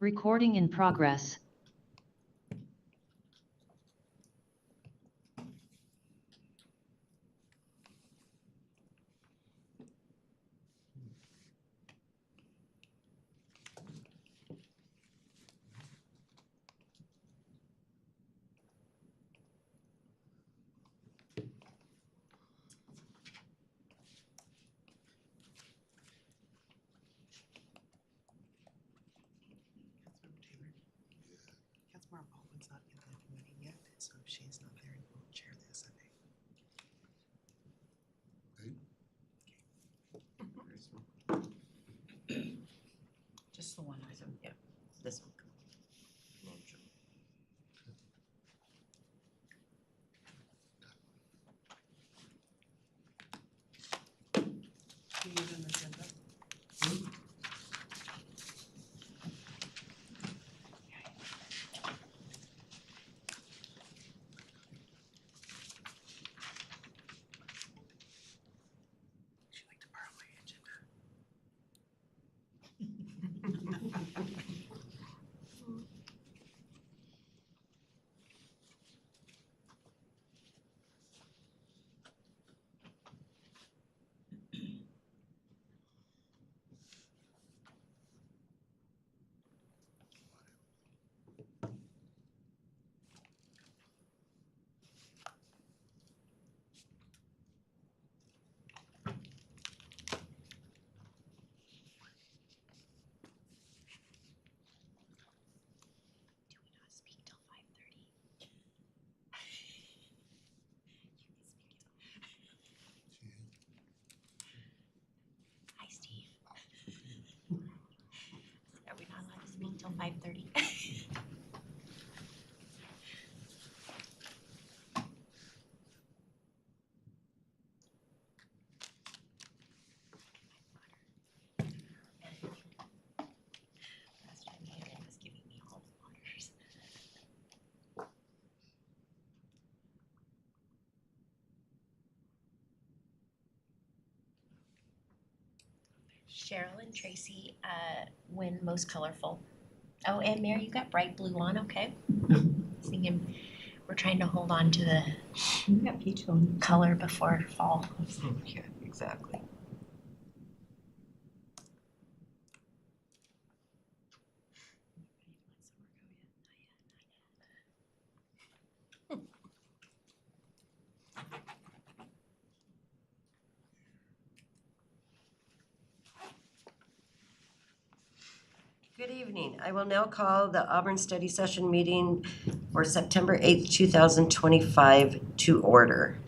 Recording in progress. Baldwin's not in the meeting yet, so if she's not there, we'll chair this, I think. Just the one item, yeah, this one. Do you need an agenda? Would you like to borrow my agenda? Do we not speak till 5:30? Hi, Steve. Are we not allowed to speak till 5:30? Last time he was giving me all the waters. Cheryl and Tracy win most colorful. Oh, and Mary, you got bright blue on, okay. Thinking we're trying to hold on to the Yeah, peach one. color before fall. Yeah, exactly. Good evening. I will now call the Auburn Study Session meeting for September 8th, 2025 to order.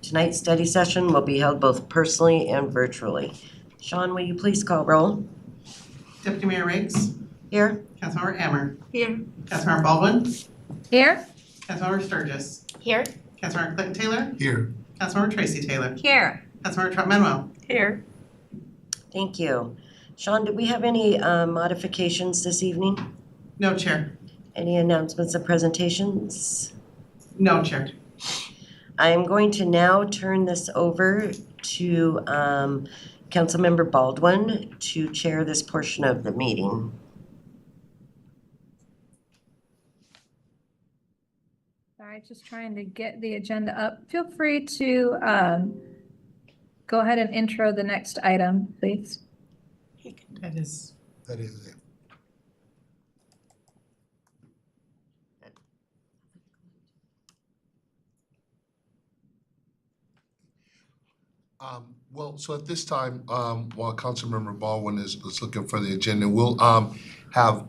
Tonight's study session will be held both personally and virtually. Sean, will you please call roll? Deputy Mayor Riggs, Here? Councilmember Ammer, Here. Councilmember Baldwin, Here. Councilmember Sturgis, Here, Councilmember Clinton Taylor, Here. Councilmember Tracy Taylor, Here. Councilmember Trump Manuel. Here. Thank you. Sean, do we have any modifications this evening? No, Chair. Any announcements and presentations? No, Chair. I am going to now turn this over to Councilmember Baldwin to chair this portion of the meeting. Sorry, just trying to get the agenda up. Feel free to go ahead and intro the next item, please. That is. That is it. Well, so at this time, while Councilmember Baldwin is looking for the agenda, we'll have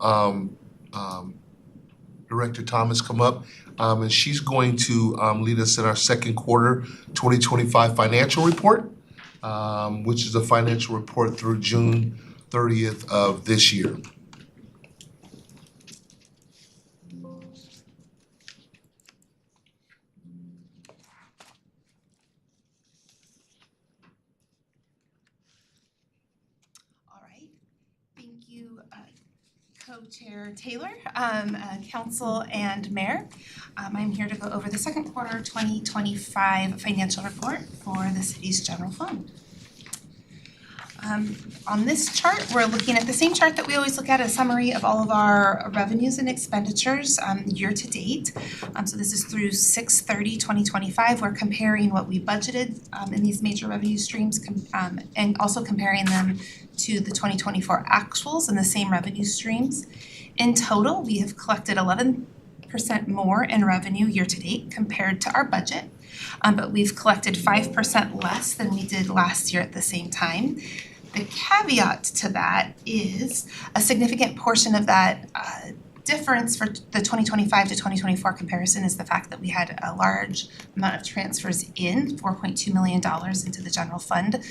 Director Thomas come up, and she's going to lead us in our second quarter 2025 financial report, which is a financial report through June 30th of this year. All right, thank you, Co-Chair Taylor, Council and Mayor. I'm here to go over the second quarter 2025 financial report for the city's general fund. On this chart, we're looking at the same chart that we always look at, a summary of all of our revenues and expenditures year to date. So this is through 6/30/2025. We're comparing what we budgeted in these major revenue streams and also comparing them to the 2024 actuals in the same revenue streams. In total, we have collected 11% more in revenue year to date compared to our budget. But we've collected 5% less than we did last year at the same time. The caveat to that is a significant portion of that difference for the 2025 to 2024 comparison is the fact that we had a large amount of transfers in, $4.2 million into the general fund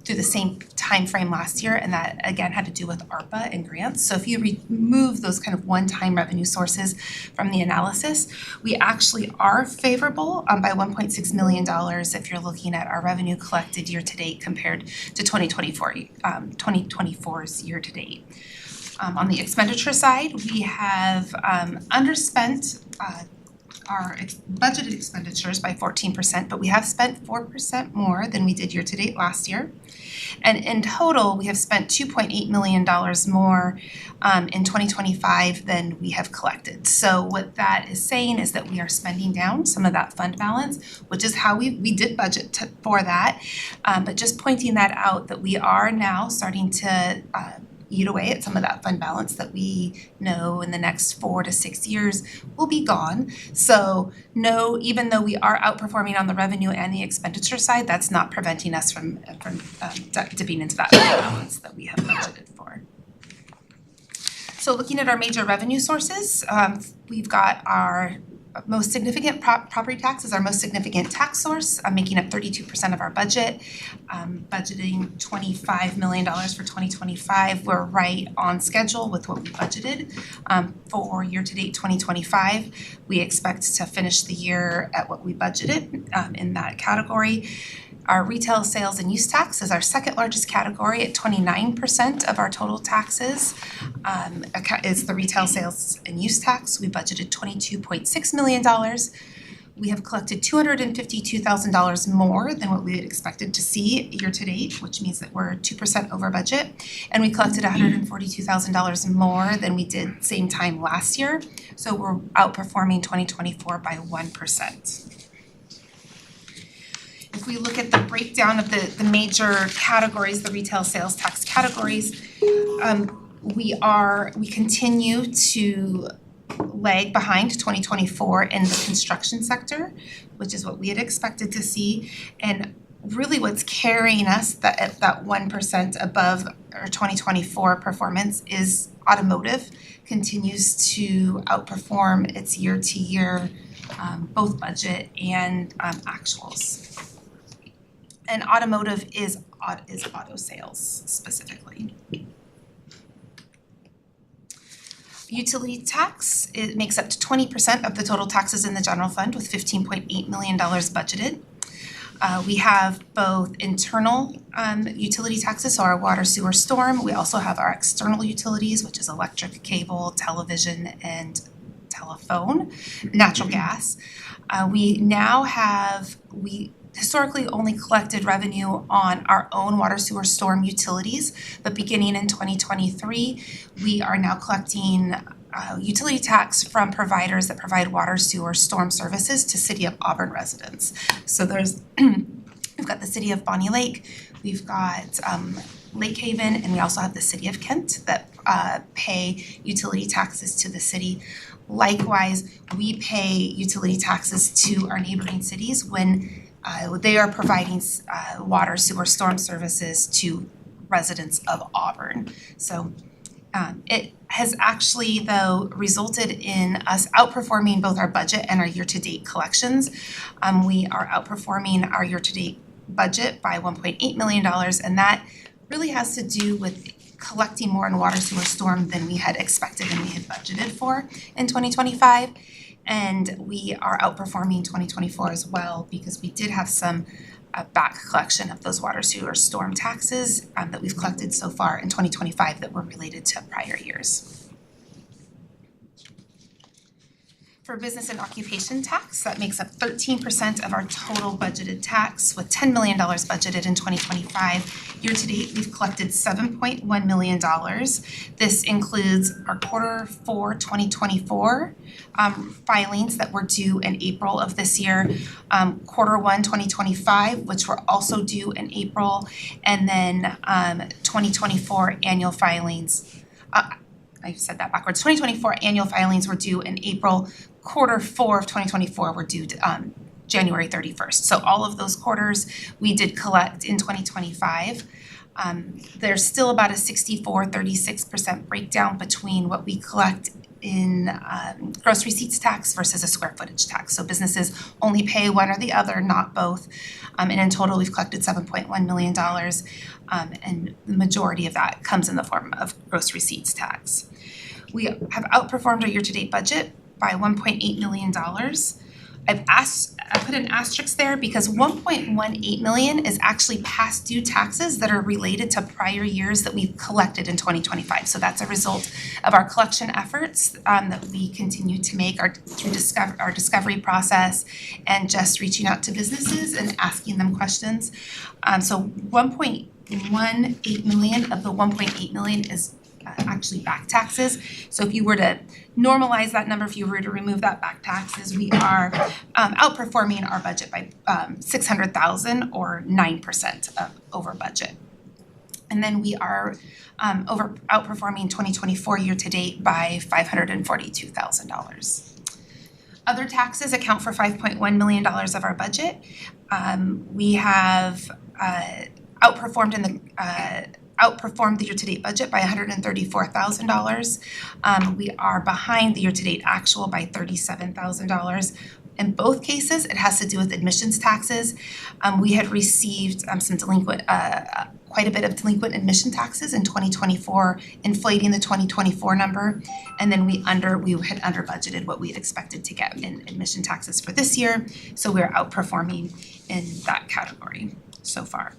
through the same time frame last year, and that again had to do with ARPA and grants. So if you remove those kind of one-time revenue sources from the analysis, we actually are favorable by $1.6 million if you're looking at our revenue collected year to date compared to 2024's year to date. On the expenditure side, we have underspent our budgeted expenditures by 14%, but we have spent 4% more than we did year to date last year. And in total, we have spent $2.8 million more in 2025 than we have collected. So what that is saying is that we are spending down some of that fund balance, which is how we did budget for that. But just pointing that out, that we are now starting to eat away at some of that fund balance that we know in the next 4 to 6 years will be gone. So no, even though we are outperforming on the revenue and the expenditure side, that's not preventing us from dipping into that fund balance that we have budgeted for. So looking at our major revenue sources, we've got our most significant property tax is our most significant tax source, making up 32% of our budget, budgeting $25 million for 2025. We're right on schedule with what we budgeted for year-to-date 2025. We expect to finish the year at what we budgeted in that category. Our retail sales and use tax is our second largest category at 29% of our total taxes. Is the retail sales and use tax. We budgeted $22.6 million. We have collected $252,000 more than what we had expected to see year to date, which means that we're 2% over budget. And we collected $142,000 more than we did same time last year. So we're outperforming 2024 by 1%. If we look at the breakdown of the major categories, the retail sales tax categories, we continue to lag behind 2024 in the construction sector, which is what we had expected to see. And really what's carrying us at that 1% above our 2024 performance is automotive continues to outperform its year-to-year both budget and actuals. And automotive is auto sales specifically. Utility tax, it makes up to 20% of the total taxes in the general fund with $15.8 million budgeted. We have both internal utility taxes, so our water, sewer, storm. We also have our external utilities, which is electric, cable, television, and telephone, natural gas. We historically only collected revenue on our own water, sewer, storm utilities, but beginning in 2023, we are now collecting utility tax from providers that provide water, sewer, storm services to City of Auburn residents. So we've got the City of Bonnie Lake, we've got Lake Haven, and we also have the City of Kent that pay utility taxes to the city. Likewise, we pay utility taxes to our neighboring cities when they are providing water, sewer, storm services to residents of Auburn. So it has actually, though, resulted in us outperforming both our budget and our year-to-date collections. We are outperforming our year-to-date budget by $1.8 million, and that really has to do with collecting more in water, sewer, storm than we had expected and we had budgeted for in 2025. And we are outperforming 2024 as well because we did have some back collection of those water, sewer, storm taxes that we've collected so far in 2025 that were related to prior years. For business and occupation tax, that makes up 13% of our total budgeted tax, with $10 million budgeted in 2025. Year to date, we've collected $7.1 million. This includes our Q4 2024 filings that were due in April of this year, Q1 2025, which were also due in April, and then 2024 annual filings. I said that backwards. 2024 annual filings were due in April. Q4 of 2024 were due January 31st. So all of those quarters we did collect in 2025. There's still about a 64-36% breakdown between what we collect in gross receipts tax versus a square footage tax. So businesses only pay one or the other, not both. And in total, we've collected $7.1 million. And the majority of that comes in the form of gross receipts tax. We have outperformed our year-to-date budget by $1.8 million. I put an asterisk there because $1.18 million is actually past due taxes that are related to prior years that we've collected in 2025. So that's a result of our collection efforts that we continue to make through our discovery process and just reaching out to businesses and asking them questions. So $1.18 million of the $1.8 million is actually back taxes. So if you were to normalize that number, if you were to remove that back taxes, we are outperforming our budget by $600,000 or 9% over budget. And then we are outperforming 2024 year to date by $542,000. Other taxes account for $5.1 million of our budget. We have outperformed the year-to-date budget by $134,000. We are behind the year-to-date actual by $37,000. In both cases, it has to do with admissions taxes. We had received quite a bit of delinquent admission taxes in 2024, inflating the 2024 number, and then we had under budgeted what we had expected to get in admission taxes for this year, so we're outperforming in that category so far.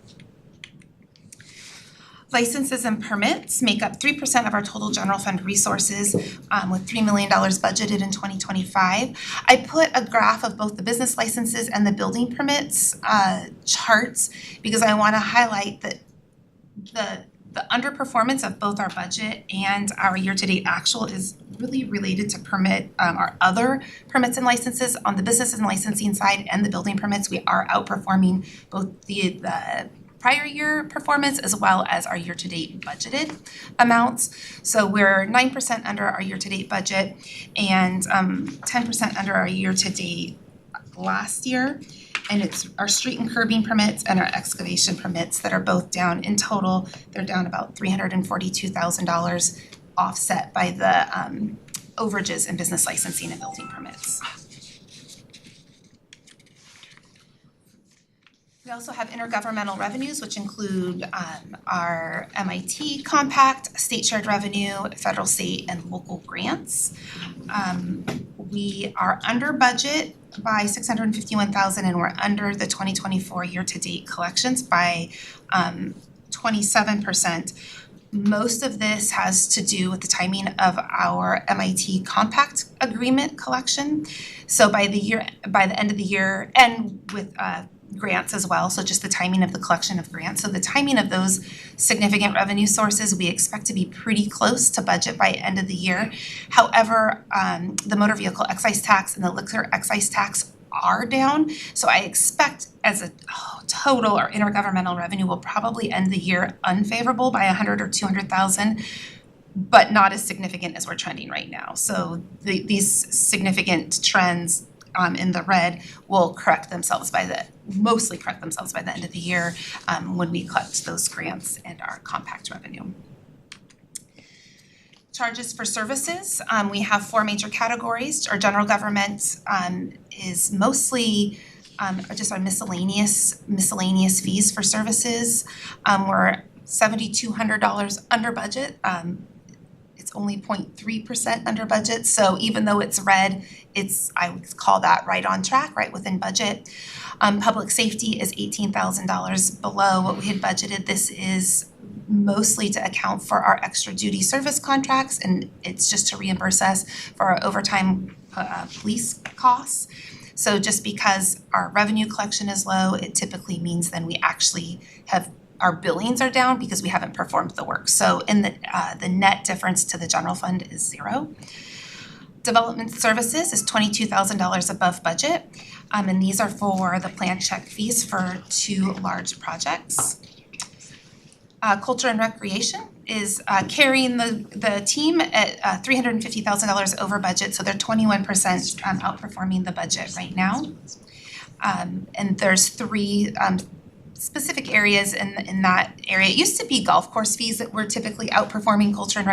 Licenses and permits make up 3% of our total general fund resources, with $3 million budgeted in 2025. I put a graph of both the business licenses and the building permits charts because I want to highlight that the underperformance of both our budget and our year-to-date actual is really related to our other permits and licenses. On the business and licensing side and the building permits, we are outperforming both the prior year performance as well as our year-to-date budgeted amounts. So we're 9% under our year-to-date budget and 10% under our year-to-date last year. And it's our street and curbing permits and our excavation permits that are both down. In total, they're down about $342,000, offset by the overages in business licensing and building permits. We also have intergovernmental revenues, which include our MIT compact, state shared revenue, federal, state, and local grants. We are under budget by $651,000, and we're under the 2024 year-to-date collections by 27%. Most of this has to do with the timing of our MIT compact agreement collection. So by the end of the year, and with grants as well, so just the timing of the collection of grants. So the timing of those significant revenue sources, we expect to be pretty close to budget by end of the year. However, the motor vehicle excise tax and the liquor excise tax are down. So I expect as a total, our intergovernmental revenue will probably end the year unfavorable by $100,000 or $200,000, but not as significant as we're trending right now. So these significant trends in the red will mostly correct themselves by the end of the year when we collect those grants and our compact revenue. Charges for services, we have 4 major categories. Our general government is mostly just our miscellaneous fees for services. We're $7,200 under budget. It's only 0.3% under budget, so even though it's red, I would call that right on track, right within budget. Public safety is $18,000 below what we had budgeted. This is mostly to account for our extra duty service contracts, and it's just to reimburse us for our overtime police costs. So just because our revenue collection is low, it typically means then we actually have, our billings are down because we haven't performed the work. So in the net difference to the general fund is 0. Development services is $22,000 above budget, and these are for the plan check fees for 2 large projects. Culture and recreation is carrying the team at $350,000 over budget, so they're 21% outperforming the budget right now. And there's 3 specific areas in that area. It used to be golf course fees that were typically outperforming culture and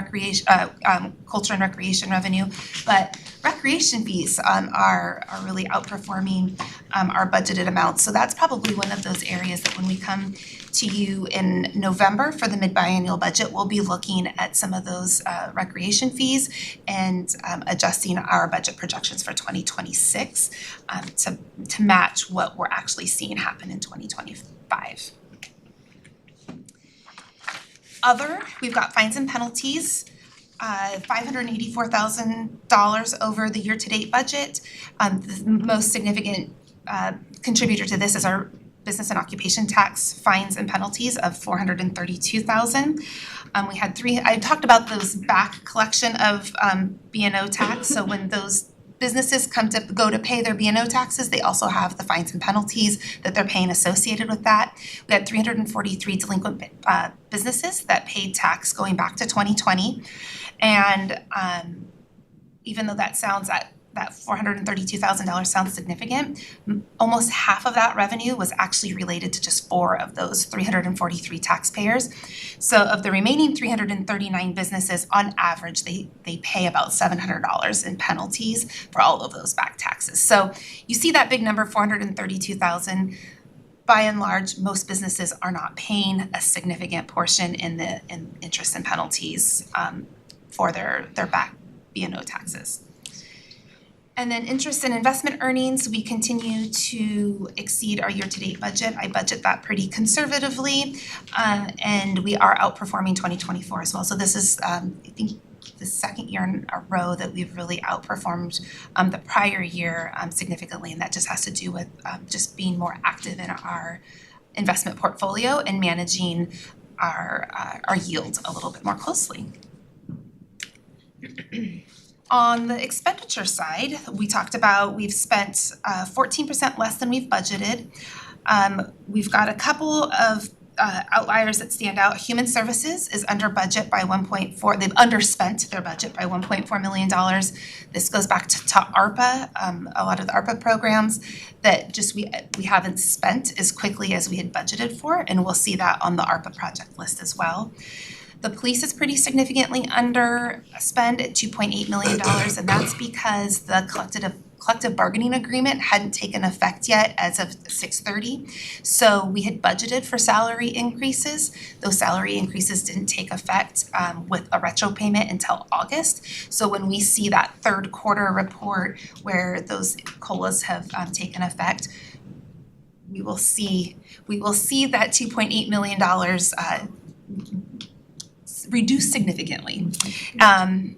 recreation revenue, but recreation fees are really outperforming our budgeted amounts. So that's probably one of those areas that when we come to you in November for the mid-biennial budget, we'll be looking at some of those recreation fees and adjusting our budget projections for 2026 to match what we're actually seeing happen in 2025. Other, we've got fines and penalties, $584,000 over the year-to-date budget. The most significant contributor to this is our business and occupation tax fines and penalties of $432,000. We had 3, I talked about those back collection of B&O tax. So when those businesses go to pay their B&O taxes, they also have the fines and penalties that they're paying associated with that. We had 343 delinquent businesses that paid tax going back to 2020. And even though that $432,000 sounds significant, almost half of that revenue was actually related to just 4 of those 343 taxpayers. So of the remaining 339 businesses, on average, they pay about $700 in penalties for all of those back taxes. So you see that big number, $432,000. By and large, most businesses are not paying a significant portion in interest and penalties for their back B&O taxes. And then interest and investment earnings, we continue to exceed our year-to-date budget. I budget that pretty conservatively, and we are outperforming 2024 as well. So this is, I think, the second year in a row that we've really outperformed the prior year significantly, and that just has to do with just being more active in our investment portfolio and managing our yields a little bit more closely. On the expenditure side, we talked about we've spent 14% less than we've budgeted. We've got a couple of outliers that stand out. Human services is under budget by 1.4. They've underspent their budget by $1.4 million. This goes back to ARPA, a lot of the ARPA programs that just we haven't spent as quickly as we had budgeted for, and we'll see that on the ARPA project list as well. The police is pretty significantly underspent at $2.8 million, and that's because the collective bargaining agreement hadn't taken effect yet as of 6/30. So we had budgeted for salary increases. Those salary increases didn't take effect with a retro payment until August. So when we see that third quarter report where those COLAs have taken effect, we will see that $2.8 million reduced significantly. And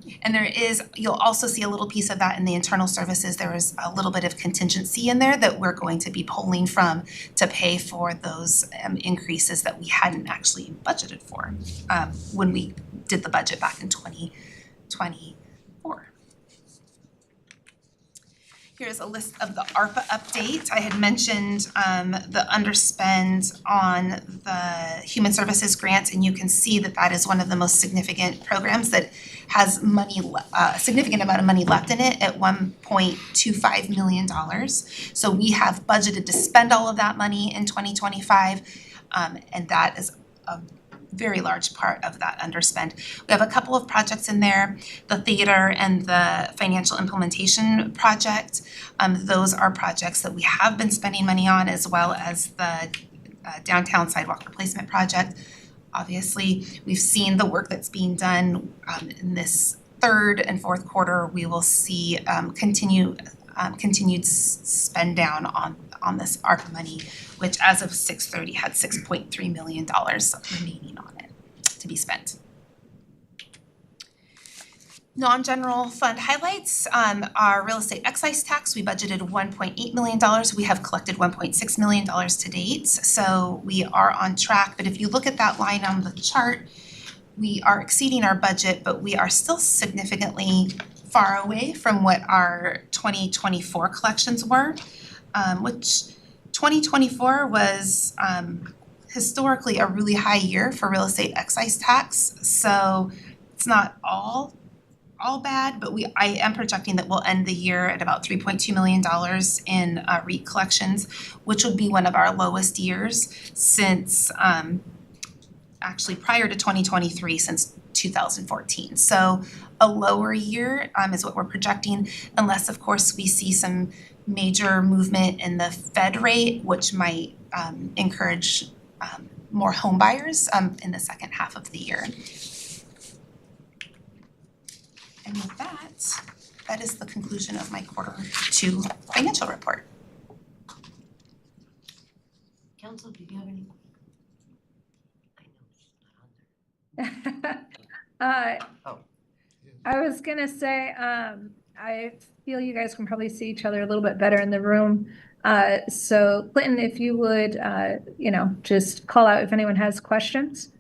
you'll also see a little piece of that in the internal services. There is a little bit of contingency in there that we're going to be pulling from to pay for those increases that we hadn't actually budgeted for when we did the budget back in 2024. Here's a list of the ARPA update. I had mentioned the underspend on the human services grants, and you can see that that is one of the most significant programs that has money, a significant amount of money left in it at $1.25 million. So we have budgeted to spend all of that money in 2025, and that is a very large part of that underspend. We have a couple of projects in there, the theater and the financial implementation project. Those are projects that we have been spending money on, as well as the downtown sidewalk replacement project. Obviously, we've seen the work that's being done in this third and fourth quarter. We will see continued spend down on this ARPA money, which as of 6/30 had $6.3 million remaining on it to be spent. Non-general fund highlights, our real estate excise tax, we budgeted $1.8 million. We have collected $1.6 million to date, so we are on track. But if you look at that line on the chart, we are exceeding our budget, but we are still significantly far away from what our 2024 collections were, which 2024 was historically a really high year for real estate excise tax. So it's not all bad, but I am projecting that we'll end the year at about $3.2 million in REIT collections, which would be one of our lowest years since actually prior to 2023, since 2014. So a lower year is what we're projecting, unless of course we see some major movement in the Fed rate, which might encourage more home buyers in the second half of the year. And with that is the conclusion of my quarter 2 financial report. Council, do you have any? I know it's not on there. Oh. I was gonna say, I feel you guys can probably see each other a little bit better in the room. So Clinton, if you would, just call out if anyone has questions.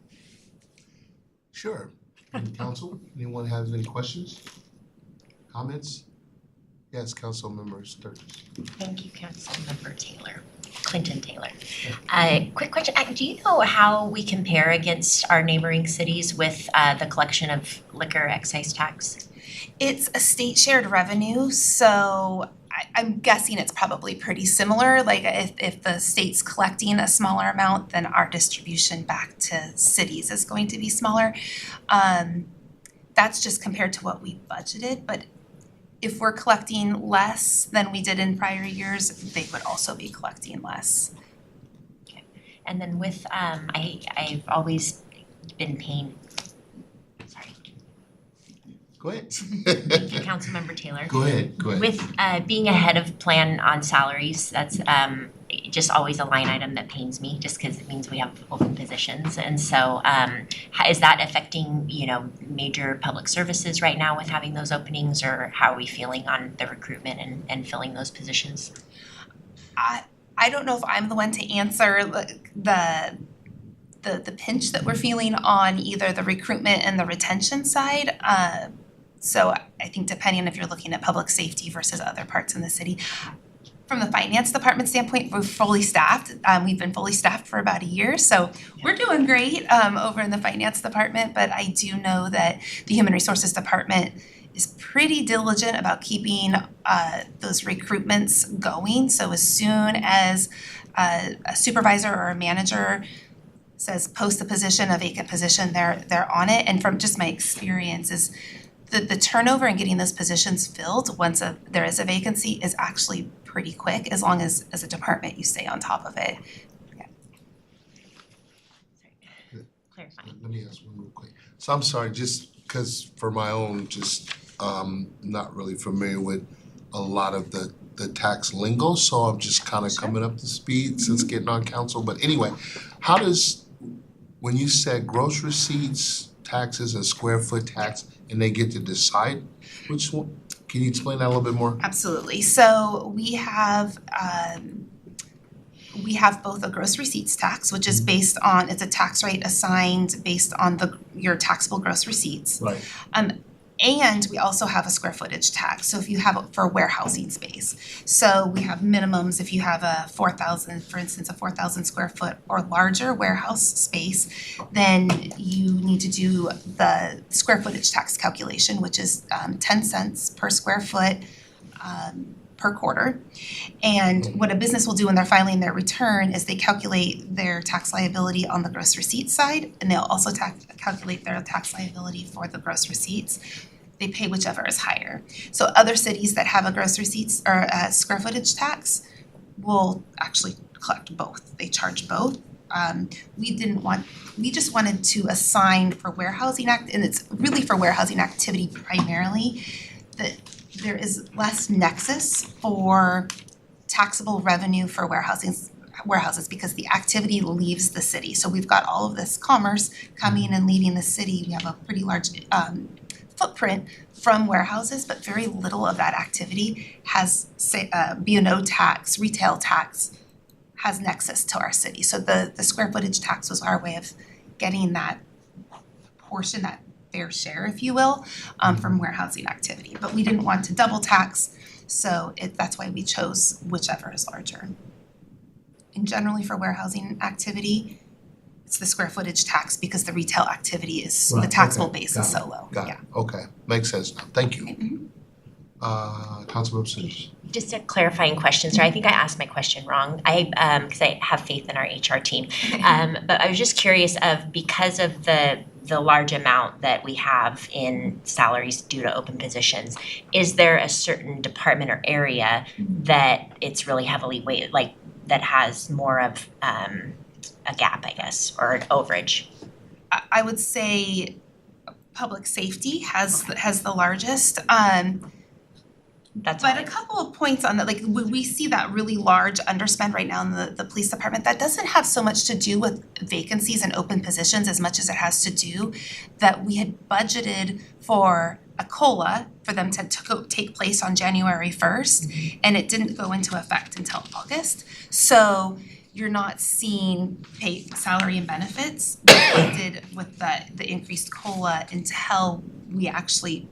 Sure. And council, anyone has any questions? Comments? Yes, council member Sturgis. Thank you, Councilmember Taylor, Clinton Taylor. Quick question, do you know how we compare against our neighboring cities with the collection of liquor excise tax? It's a state shared revenue, so I'm guessing it's probably pretty similar. Like if the state's collecting a smaller amount, then our distribution back to cities is going to be smaller. That's just compared to what we budgeted, but if we're collecting less than we did in prior years, they would also be collecting less. Okay. And then with I've always been paying. Sorry. Go ahead. Thank you, Councilmember Taylor. Go ahead. With being ahead of plan on salaries, that's just always a line item that pains me, just because it means we have open positions. And so is that affecting, major public services right now with having those openings, or how are we feeling on the recruitment and filling those positions? I don't know if I'm the one to answer the pinch that we're feeling on either the recruitment and the retention side. So I think depending if you're looking at public safety versus other parts in the city. From the finance department standpoint, we're fully staffed. We've been fully staffed for about a year, so we're doing great over in the finance department. But I do know that the human resources department is pretty diligent about keeping those recruitments going. So as soon as a supervisor or a manager says post a position, a vacant position, they're on it. And from just my experience is the turnover in getting those positions filled once there is a vacancy is actually pretty quick, as long as a department you stay on top of it. Yeah. Sorry. Clarifying. Let me ask one real quick. So I'm sorry, just because for my own, not really familiar with a lot of the tax lingo, so I'm just kind of coming up to speed since getting on council. But anyway, when you said gross receipts, taxes, and square foot tax, and they get to decide which one? Can you explain that a little bit more? Absolutely. So we have both a gross receipts tax, which is based on, it's a tax rate assigned based on your taxable gross receipts. Right. And we also have a square footage tax. So if you have it for warehousing space. So we have minimums. If you have a 4,000, for instance, a 4,000 square foot or larger warehouse space, then you need to do the square footage tax calculation, which is 10 cents per square foot per quarter. And what a business will do when they're filing their return is they calculate their tax liability on the gross receipts side, and they'll also calculate their tax liability for the gross receipts. They pay whichever is higher. So other cities that have a gross receipts or a square footage tax will actually collect both. They charge both. We just wanted to assign for warehousing and it's really for warehousing activity primarily, that there is less nexus for taxable revenue for warehouses because the activity leaves the city. So we've got all of this commerce coming and leaving the city. We have a pretty large footprint from warehouses, but very little of that activity has B&O tax, retail tax has nexus to our city. So the square footage tax was our way of getting that portion, that fair share, if you will, from warehousing activity. But we didn't want to double tax, so that's why we chose whichever is larger. And generally for warehousing activity, it's the square footage tax because the retail activity is, the Right, taxable okay, base got is it, so low. Got Yeah. it, okay, makes sense now, thank you. Mhm. Councilmember Sims. Just a clarifying question, sir. I think I asked my question wrong. Because I have faith in our HR team. But I was just curious because of the large amount that we have in salaries due to open positions, is there a certain department or area that it's really heavily weighted, like that has more of a gap, I guess, or an overage? I would say public safety has the largest. That's all But a couple of points on that, like we see that really large underspend right now in the police department. That doesn't have so much to do with vacancies and open positions as much as it has to do that we had budgeted for a COLA for them to take place on January 1st, and it didn't go into effect until August. So you're not seeing pay, salary and benefits reflected with the increased COLA until we actually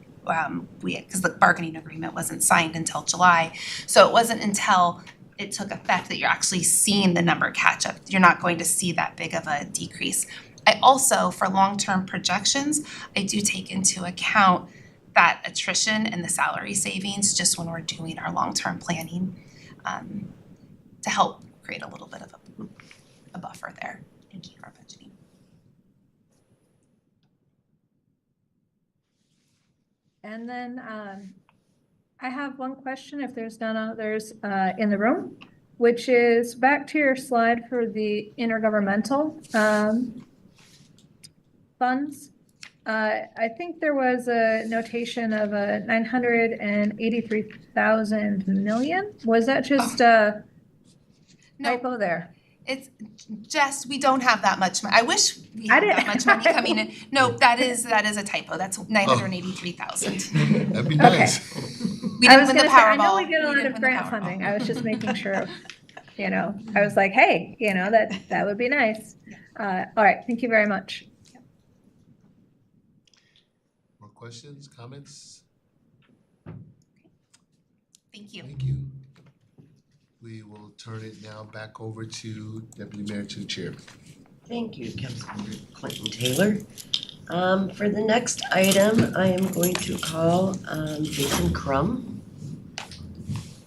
because the bargaining agreement wasn't signed until July. So it wasn't until it took effect that you're actually seeing the number catch up. You're not going to see that big of a decrease. I also, for long-term projections, I do take into account that attrition and the salary savings just when we're doing our long-term planning to help create a little bit of a buffer there. Thank you for budgeting. And then I have one question, if there's none others in the room, which is back to your slide for the intergovernmental funds. I think there was a notation of a 983,000 million. Was that just a typo there? It's just, we don't have that much money. I wish we had that much money coming in. No, that is a typo. That's 983,000. That'd be Okay. nice. We I didn't was win the gonna say, I know Powerball. we get a lot didn't of win the grant Powerball. funding. I was just making sure, I was like, hey, that would be nice. All right, thank you very much. More questions, comments? Thank you. Thank you. We will turn it now back over to Deputy Mayor to Chair. Thank you, Councilmember Clinton Taylor. For the next item, I am going to call Jason Crum.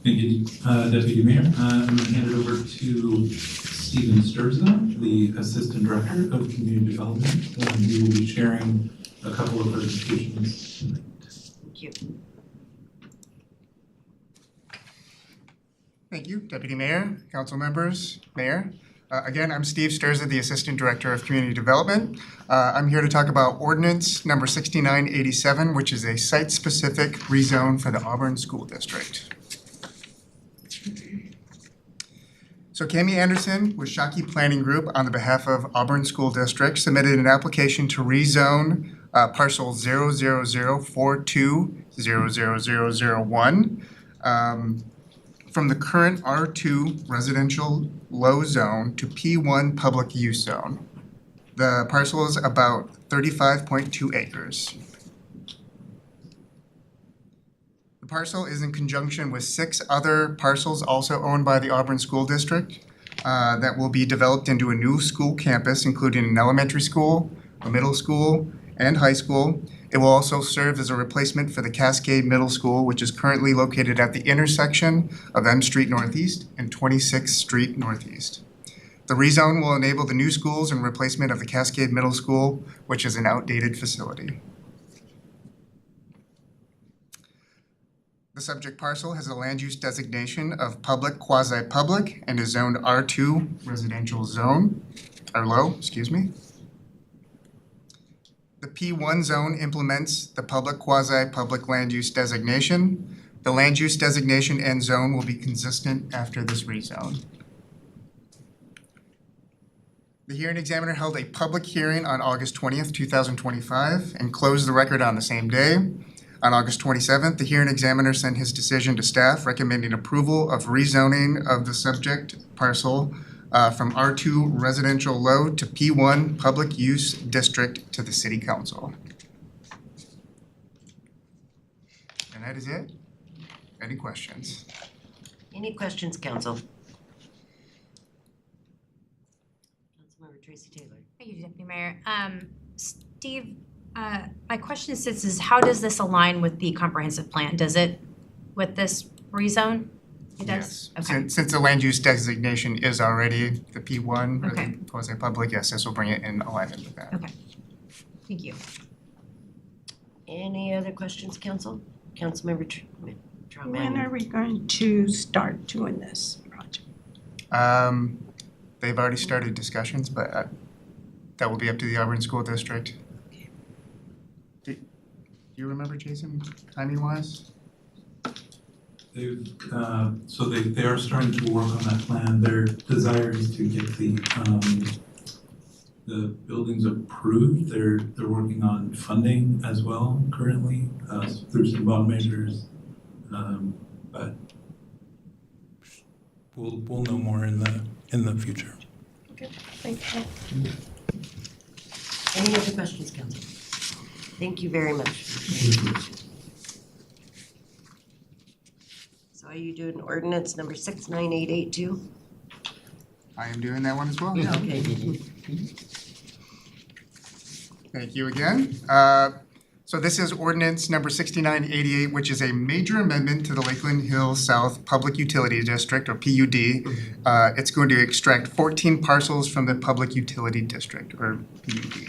Thank you, Deputy Mayor. I'm going to hand it over to Stephen Sturza, the Assistant Director of Community Development. He will be sharing a couple of presentations tonight. Thank you. Thank you, Deputy Mayor, council members, Mayor. Again, I'm Steve Sturza, the Assistant Director of Community Development. I'm here to talk about ordinance number 6987, which is a site-specific rezone for the Auburn School District. So Cami Anderson with Shockey Planning Group on the behalf of Auburn School District submitted an application to rezone parcel 00042000001 from the current R2 residential low zone to P1 public use zone. The parcel is about 35.2 acres. The parcel is in conjunction with 6 other parcels also owned by the Auburn School District that will be developed into a new school campus, including an elementary school, a middle school, and high school. It will also serve as a replacement for the Cascade Middle School, which is currently located at the intersection of M Street Northeast and 26th Street Northeast. The rezone will enable the new schools and replacement of the Cascade Middle School, which is an outdated facility. The subject parcel has a land use designation of public quasi-public and is zoned R2 residential zone, or low, excuse me. The P1 zone implements the public quasi-public land use designation. The land use designation and zone will be consistent after this rezone. The hearing examiner held a public hearing on August 20th, 2025, and closed the record on the same day. On August 27th, the hearing examiner sent his decision to staff recommending approval of rezoning of the subject parcel from R2 residential low to P1 public use district to the city council. And that is it. Any questions? Any questions, council? Councilmember Tracy Taylor. Thank you, Deputy Mayor. Steve, my question is how does this align with the comprehensive plan? Does it with this rezone? It does? Yes. Okay. Since the land use designation is already the P1 or Okay. the quasi-public, yes, this will bring it in alignment with that. Okay. Thank you. Any other questions, council? Councilmember When are we going to start doing this project? They've already started discussions, but that will be up to the Auburn School District. Do you remember, Jason, timing-wise? They are starting to work on that plan. Their desire is to get the buildings approved. They're working on funding as well currently through some bond measures, but we'll know more in the future. Thank you. Any other questions, council? Thank you very much. So are you doing ordinance number 69882? I am doing that one as well. Okay. Thank you again. So this is ordinance number 6988, which is a major amendment to the Lakeland Hills South Public Utility District, or PUD. It's going to extract 14 parcels from the Public Utility District, or PUD.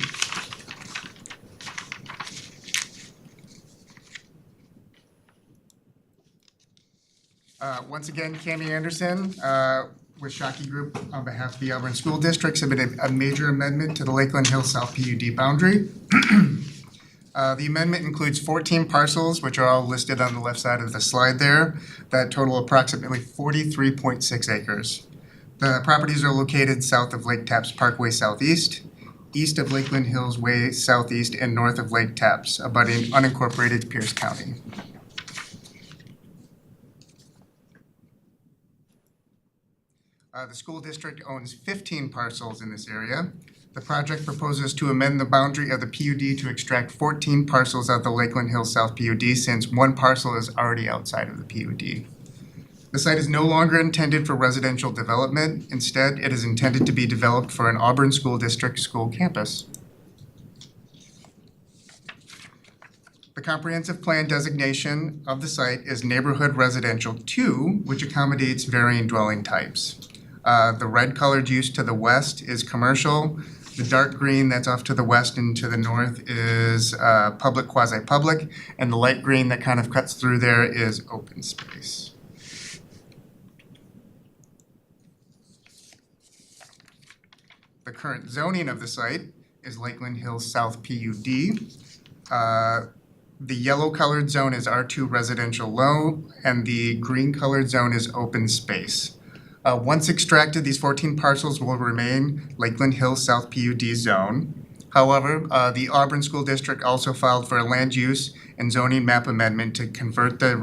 Once again, Cami Anderson with Shockey Group on behalf of the Auburn School District submitted a major amendment to the Lakeland Hills South PUD boundary. The amendment includes 14 parcels, which are all listed on the left side of the slide there, that total approximately 43.6 acres. The properties are located south of Lake Tapps Parkway Southeast, east of Lakeland Hills Way Southeast, and north of Lake Tapps, abutting unincorporated Pierce County. The school district owns 15 parcels in this area. The project proposes to amend the boundary of the PUD to extract 14 parcels of the Lakeland Hills South PUD, since one parcel is already outside of the PUD. The site is no longer intended for residential development. Instead, it is intended to be developed for an Auburn School District school campus. The comprehensive plan designation of the site is Neighborhood Residential 2, which accommodates varying dwelling types. The red colored use to the west is commercial. The dark green that's off to the west and to the north is public, quasi-public, and the light green that kind of cuts through there is open space. The current zoning of the site is Lakeland Hills South PUD. The yellow colored zone is R2 residential low, and the green colored zone is open space. Once extracted, these 14 parcels will remain Lakeland Hills South PUD zone. However, the Auburn School District also filed for a land use and zoning map amendment to convert the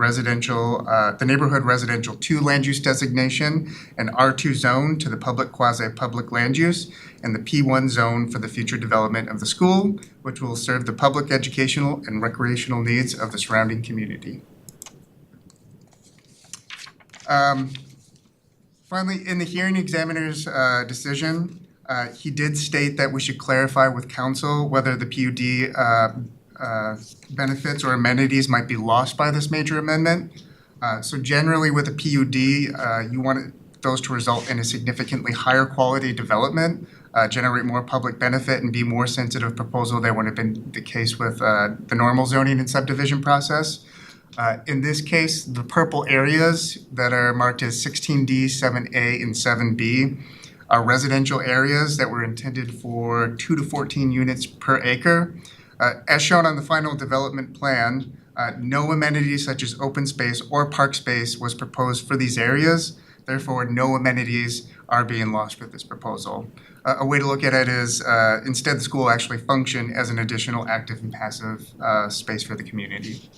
Neighborhood Residential 2 land use designation and R2 zone to the public, quasi-public land use, and the P1 zone for the future development of the school, which will serve the public educational and recreational needs of the surrounding community. Finally, in the hearing examiner's decision, he did state that we should clarify with council whether the PUD benefits or amenities might be lost by this major amendment. So generally with a PUD, you want those to result in a significantly higher quality development, generate more public benefit, and be more sensitive proposal than would have been the case with the normal zoning and subdivision process. In this case, the purple areas that are marked as 16D, 7A, and 7B are residential areas that were intended for 2 to 14 units per acre. As shown on the final development plan, no amenities such as open space or park space was proposed for these areas. Therefore, no amenities are being lost with this proposal. A way to look at it is instead the school will actually function as an additional active and passive space for the community.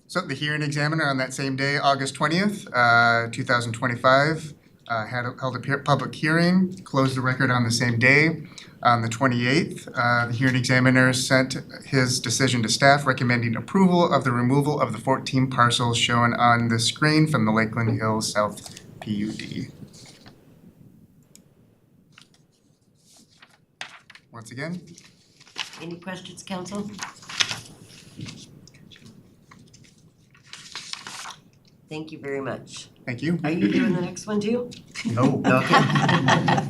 So the hearing examiner on that same day, August 20th, 2025, held a public hearing, closed the record on the same day. On the 28th, the hearing examiner sent his decision to staff recommending approval of the removal of the 14 parcels shown on the screen from the Lakeland Hills South PUD. Once again, Any questions, council? Thank you very much. thank you. Are you doing the next one too? No. Okay.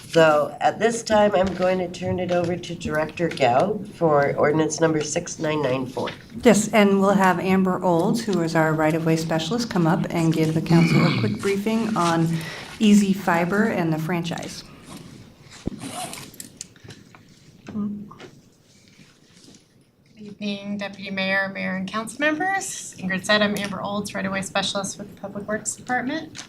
So at this time, I'm going to turn it over to Director Gao for ordinance number 6994. Yes, and we'll have Amber Olds, who is our right-of-way specialist, come up and give the council a quick briefing on Easy Fiber and the franchise. Good evening, Deputy Mayor, Mayor, and council members. Ingrid said I'm Amber Olds, right-of-way specialist with the Public Works Department.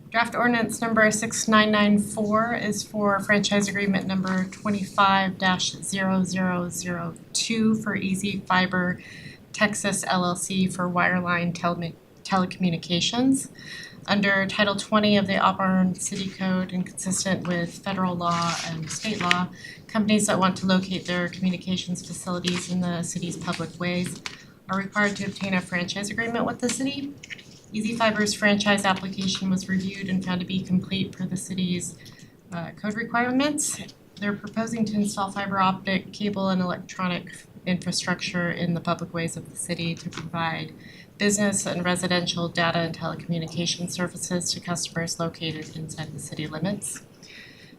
Draft ordinance number 6994 is for franchise agreement number 25-0002 for Easy Fiber Texas LLC for wireline telecommunications. Under Title 20 of the Auburn City Code and consistent with federal law and state law, companies that want to locate their communications facilities in the city's public ways are required to obtain a franchise agreement with the city. Easy Fiber's franchise application was reviewed and found to be complete per the city's code requirements. They're proposing to install fiber optic cable and electronic infrastructure in the public ways of the city to provide business and residential data and telecommunication services to customers located inside the city limits.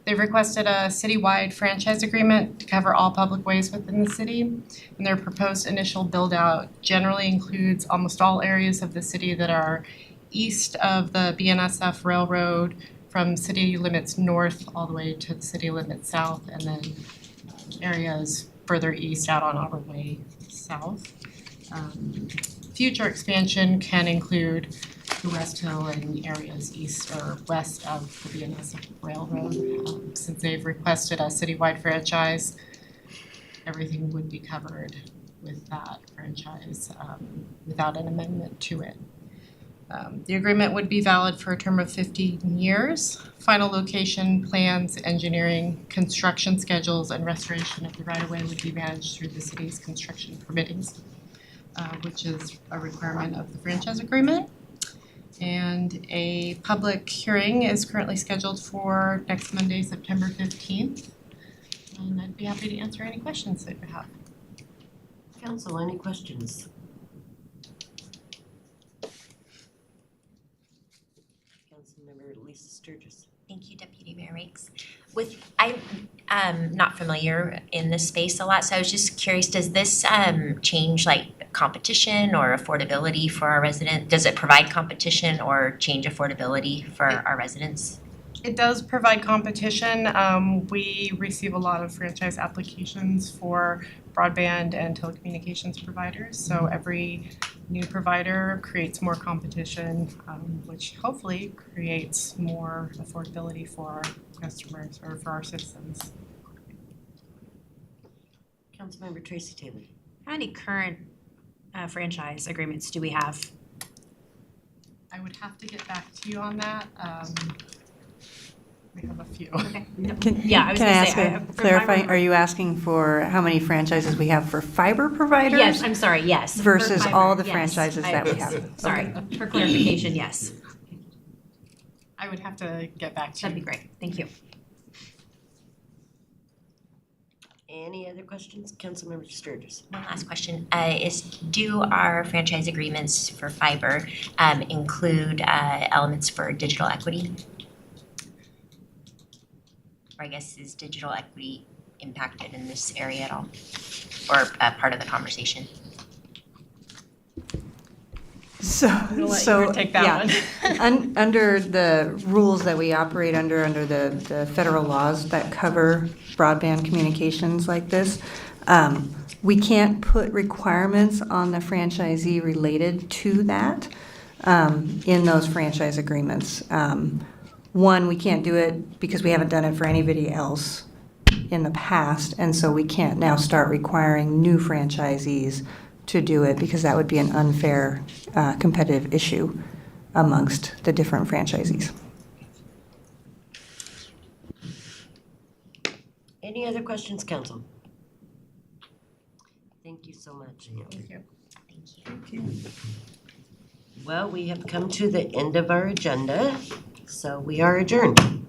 They've requested a citywide franchise agreement to cover all public ways within the city, and their proposed initial build-out generally includes almost all areas of the city that are east of the BNSF Railroad from city limits north all the way to the city limits south, and then areas further east out on Auburn Way south. Future expansion can include the West Hill and areas east or west of the BNSF Railroad. Since they've requested a citywide franchise, everything would be covered with that franchise without an amendment to it. The agreement would be valid for a term of 15 years. Final location, plans, engineering, construction schedules, and restoration of the right-of-way would be managed through the city's construction permittings, which is a requirement of the franchise agreement. And a public hearing is currently scheduled for next Monday, September 15th. And I'd be happy to answer any questions that you have. Council, any questions? Councilmember Lisa Sturgis. Thank you, Deputy Mayor Rakes. I'm not familiar in this space a lot, so I was just curious, does this change like competition or affordability for our residents? Does it provide competition or change affordability for our residents? It does provide competition. We receive a lot of franchise applications for broadband and telecommunications providers. So every new provider creates more competition, which hopefully creates more affordability for our customers or for our citizens. Councilmember Tracy Taylor. How many current franchise agreements do we have? I would have to get back to you on that. We have a few. Okay. Can I ask for clarify, fiber- are you asking for how many franchises we have for fiber providers? Yes, I'm sorry, yes. For Versus fiber, all the yes. franchises that we have? Sorry, for clarification, yes. I would have to get back to you. That'd be great, thank you. Any other questions? Councilmember Sturgis. One last question do our franchise agreements for fiber include elements for digital equity? Or I guess is digital equity impacted in this area at all? Or part of the conversation? So take that one. Under the rules that we operate under the federal laws that cover broadband communications like this, We can't put requirements on the franchisee related to that in those franchise agreements. One, we can't do it because we haven't done it for anybody else in the past, and so we can't now start requiring new franchisees to do it because that would be an unfair competitive issue amongst the different franchisees. Any other questions, council? Thank you so much. Thank you. Well, we have come to the end of our agenda, so we are adjourned.